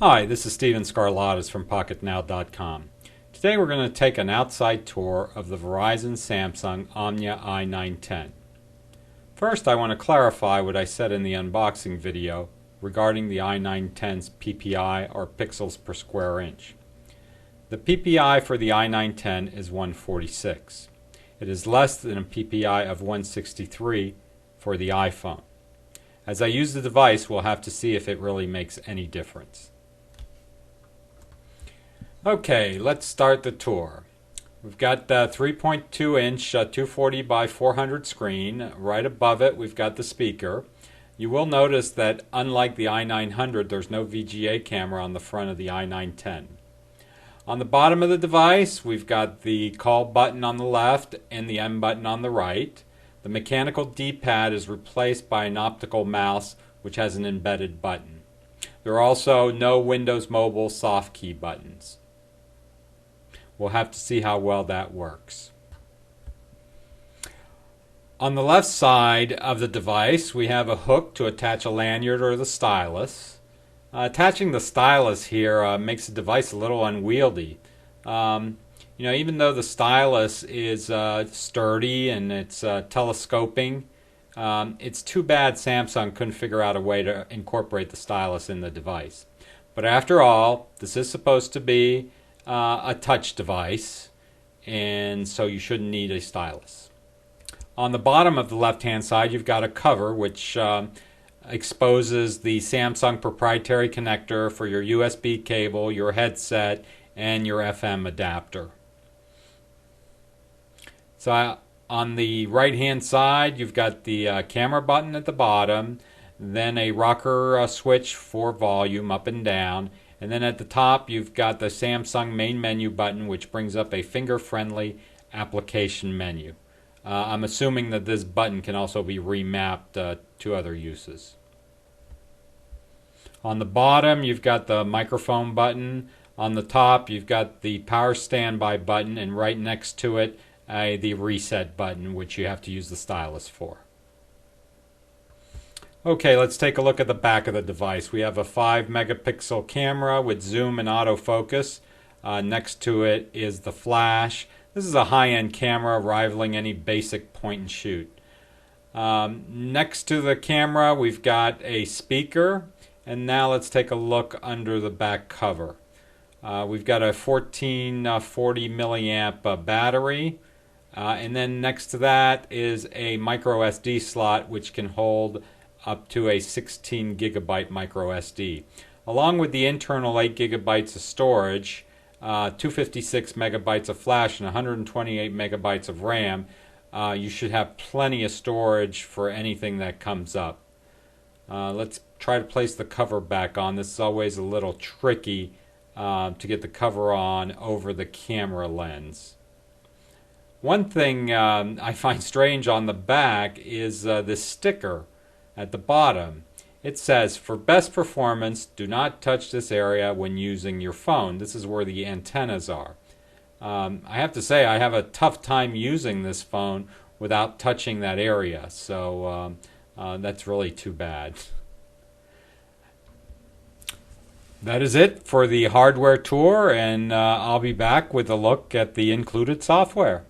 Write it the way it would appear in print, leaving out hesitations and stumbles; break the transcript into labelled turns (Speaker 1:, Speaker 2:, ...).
Speaker 1: Hi, this is Steven Scarlatus from Pocketnow.com. Today we're going to take an outside tour of the Verizon Samsung Omnia i910. First, I want to clarify what I said in the unboxing video regarding the i910's PPI, or pixels per square inch. The PPI for the i910 is 146. It is less than a PPI of 163 for the iPhone. As I use the device, we'll have to see if it really makes any difference. Okay, let's start the tour. We've got the 3.2 inch 240 by 400 screen. Right above it we've got the speaker. You will notice that unlike the i900, there's no VGA camera on the front of the i910. On the bottom of the device we've got the call button on the left and the M button on the right. The mechanical D-pad is replaced by an optical mouse which has an embedded button. There are also no Windows Mobile soft key buttons. We'll have to see how well that works. On the left side of the device we have a hook to attach a lanyard or the stylus. Attaching the stylus here makes the device a little unwieldy. Even though the stylus is sturdy and it's telescoping, it's too bad Samsung couldn't figure out a way to incorporate the stylus in the device. But after all, this is supposed to be a touch device, and so you shouldn't need a stylus. On the bottom of the left hand side you've got a cover which exposes the Samsung proprietary connector for your USB cable, your headset, and your FM adapter. So on the right hand side you've got the camera button at the bottom, then a rocker switch for volume up and down, and then at the top you've got the Samsung main menu button which brings up a finger-friendly application menu. I'm assuming that this button can also be remapped to other uses. On the bottom you've got the microphone button. On the top you've got the power standby button, and right next to it the reset button, which you have to use the stylus for. Okay, let's take a look at the back of the device. We have a 5 megapixel camera with zoom and autofocus. Next to it is the flash. This is a high-end camera rivaling any basic point and shoot. Next to the camera we've got a speaker, and now let's take a look under the back cover. We've got a 1440 milliamp battery, and then next to that is a micro SD slot which can hold up to a 16 gigabyte micro SD. Along with the internal 8 gigabytes of storage, 256 megabytes of flash, and 128 megabytes of RAM, you should have plenty of storage for anything that comes up. Let's try to place the cover back on. This is always a little tricky to get the cover on over the camera lens. One thing I find strange on the back is this sticker at the bottom. It says, "For best performance, do not touch this area when using your phone." This is where the antennas are. I have to say I have a tough time using this phone without touching that area, so that's really too bad. That is it for the hardware tour, and I'll be back with a look at the included software.